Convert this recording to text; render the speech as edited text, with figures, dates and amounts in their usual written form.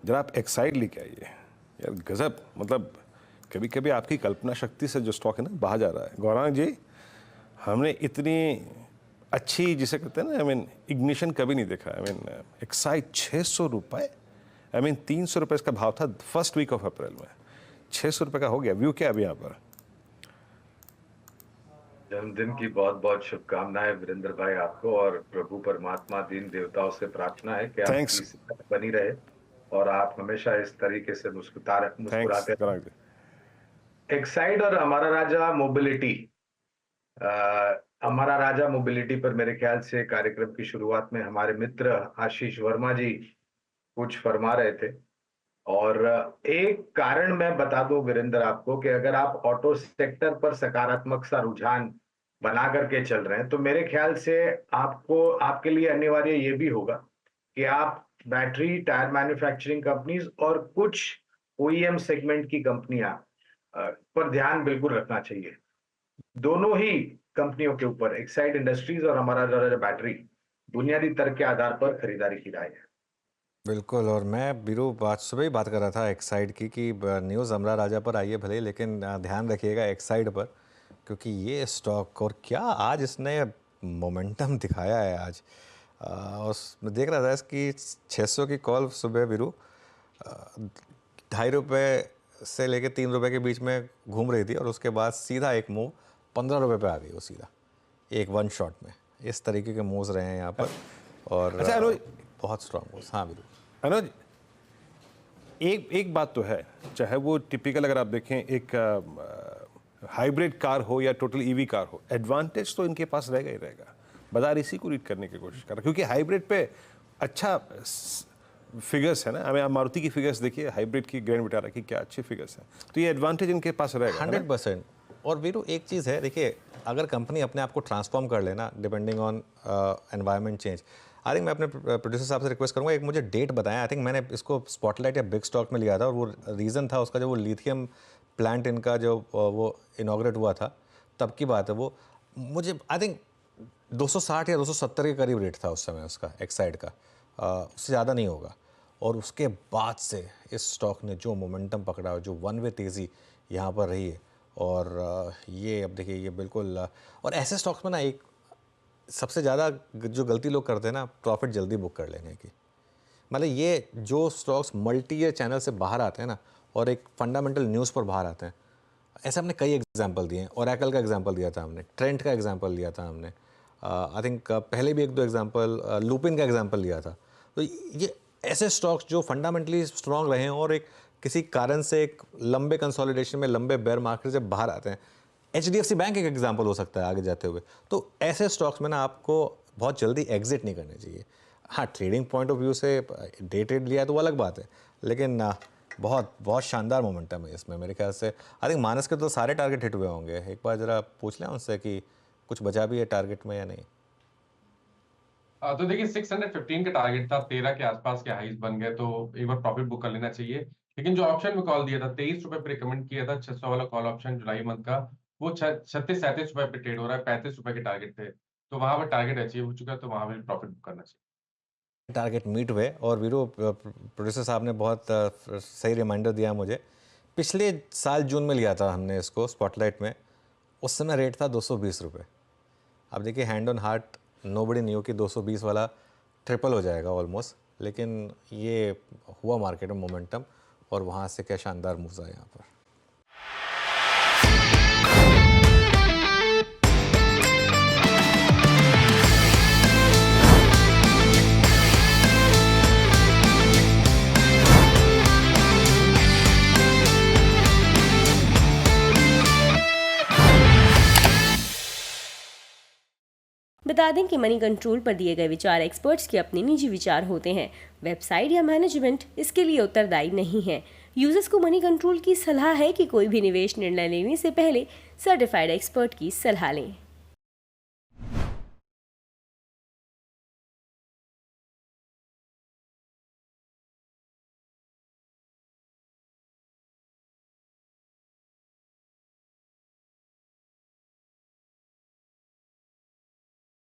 जरा आप एक्साइड लेके आइए यार, गजब। मतलब कभी कभी आपकी कल्पना शक्ति से जो स्टॉक है ना बाहर जा रहा है। गौरांग जी, हमने इतनी अच्छी जिसे कहते हैं ना, आई मीन इग्निशन कभी नहीं देखा। आई मीन एक्साइड 600 रुपये, आई मीन 300 रुपये इसका भाव था फर्स्ट वीक ऑफ अप्रैल में, 600 रुपये का हो गया। व्यू क्या अभी यहाँ पर? जन्मदिन की बहुत बहुत शुभकामनाएं वीरेंद्र भाई आपको, और प्रभु परमात्मा दीन देवताओं से प्रार्थना है कि थैंक्स, आपकी सेहत बनी रहे और आप हमेशा इस तरीके से थैंक्स मुस्कुराते गौरांग जी। रहें। एक्साइड और हमारा राजा मोबिलिटी, हमारा राजा मोबिलिटी पर मेरे ख्याल से कार्यक्रम की शुरुआत में हमारे मित्र आशीष वर्मा जी कुछ फरमा रहे थे, और एक कारण मैं बता दूं वीरेंद्र आपको कि अगर आप ऑटो सेक्टर पर सकारात्मक सा रुझान बना करके चल रहे हैं तो मेरे ख्याल से आपको, आपके लिए अनिवार्य ये भी होगा कि आप बैटरी टायर मैन्युफैक्चरिंग कंपनीज और कुछ ओईएम सेगमेंट की कंपनियां पर ध्यान बिल्कुल रखना चाहिए। दोनों ही कंपनियों के ऊपर एक्साइड इंडस्ट्रीज और हमारा जो बैटरी बुनियादी तर्क के आधार पर खरीदारी की राय है। बिल्कुल। और मैं बीरू बात सुबह ही बात कर रहा था एक्साइड की कि न्यूज़ अमरा राजा पर आई है भले, लेकिन ध्यान रखिएगा एक्साइड पर, क्योंकि ये स्टॉक और क्या आज इसने मोमेंटम दिखाया है आज। और मैं देख रहा था इसकी 600 की कॉल सुबह बीरू 2.5 रुपये से लेके 3 रुपये के बीच में घूम रही थी, और उसके बाद सीधा एक मूव 15 रुपये पे आ गई वो सीधा एक वन शॉट में। इस तरीके के मूव्स रहे हैं यहाँ पर। और अच्छा अनुज, बहुत स्ट्रांग मूव्स। हाँ बीरू। अनुज, एक बात तो है, चाहे वो टिपिकल अगर आप देखें एक हाइब्रिड कार हो या टोटल ईवी कार हो, एडवांटेज तो इनके पास रहेगा ही रहेगा। बाजार इसी को रीड करने की कोशिश कर रहा है, क्योंकि हाइब्रिड पे अच्छा फिगर्स है ना। हमें मारुति की फिगर्स देखिए, हाइब्रिड की, ग्रैंड विटारा की, क्या अच्छी फिगर्स हैं। तो ये एडवांटेज इनके पास रहेगा 100%। और वीरू एक चीज़ है, देखिए अगर कंपनी अपने आप को ट्रांसफॉर्म कर लेना depending on environment change, I think मैं अपने प्रोड्यूसर साहब से रिक्वेस्ट करूँगा एक मुझे डेट बताएं। आई थिंक मैंने इसको स्पॉटलाइट या बिग स्टॉक में लिया था, और वो रीज़न था उसका, जो वो लिथियम प्लांट इनका जो वो इनॉग्रेट हुआ था तब की बात है। वो मुझे आई थिंक 260 या 270 के करीब रेट था उस समय उसका, एक्साइड का, उससे ज़्यादा नहीं होगा। और उसके बाद से इस स्टॉक ने जो मोमेंटम पकड़ा, जो वन वे तेज़ी यहाँ पर रही है, और ये अब देखिए ये बिल्कुल। और ऐसे स्टॉक्स में ना एक सबसे ज़्यादा जो गलती लोग करते हैं ना, प्रॉफिट जल्दी बुक कर लेने की। मतलब ये जो स्टॉक्स मल्टी ईयर चैनल से बाहर आते हैं ना, और एक फंडामेंटल न्यूज़ पर बाहर आते हैं, ऐसे हमने कई एग्जांपल दिए हैं। ओरेकल का एग्जांपल दिया था हमने, ट्रेंट का एग्जांपल लिया था हमने, आई थिंक पहले भी 1-2 एग्जांपल, लुपिन का एग्जांपल लिया था। तो ये ऐसे स्टॉक्स जो फंडामेंटली स्ट्रॉन्ग रहे हैं और एक किसी कारण से एक लंबे कंसोलिडेशन में, लंबे बेयर मार्केट से बाहर आते हैं। HDFC बैंक एक एग्जांपल हो सकता है आगे जाते हुए। तो ऐसे स्टॉक्स में ना आपको बहुत जल्दी एग्जिट नहीं करने चाहिए। हाँ, ट्रेडिंग पॉइंट ऑफ व्यू से डे ट्रेड लिया है तो वो अलग बात है, लेकिन बहुत बहुत शानदार मोमेंटम है इसमें मेरे ख्याल से। आई थिंक मानस के तो सारे टारगेट हिट हुए होंगे। एक बार ज़रा पूछ लें उनसे कि कुछ बचा भी है टारगेट में या नहीं। तो देखिए 615 का टारगेट था, 13 के आसपास के हाईज बन गए, तो एक बार प्रॉफिट बुक कर लेना चाहिए। लेकिन जो ऑप्शन में कॉल दिया था 23 रुपए पे रिकमेंड किया था, 600 वाला कॉल ऑप्शन जुलाई मंथ का, वो 36-37 रुपए पे ट्रेड हो रहा है। 35 रुपए के टारगेट थे, तो वहां पर टारगेट अचीव हो चुका है, तो वहां पर प्रॉफिट बुक करना चाहिए। टारगेट मीट हुए। और वीरू प्रोड्यूसर साहब ने बहुत सही रिमाइंडर दिया मुझे। पिछले साल जून में लिया था हमने इसको स्पॉटलाइट में, उस समय रेट था 220 रुपये। अब देखिए hand on heart nobody knew कि 220 वाला ट्रिपल हो जाएगा ऑलमोस्ट, लेकिन ये हुआ मार्केट में मोमेंटम, और वहाँ से क्या शानदार मूव्स आए यहाँ पर। बता दें कि मनी कंट्रोल पर दिए गए विचार एक्सपर्ट्स के अपने निजी विचार होते हैं। वेबसाइट या मैनेजमेंट इसके लिए उत्तरदायी नहीं है। यूजर्स को मनी कंट्रोल की सलाह है कि कोई भी निवेश निर्णय लेने से पहले सर्टिफाइड एक्सपर्ट की सलाह लें।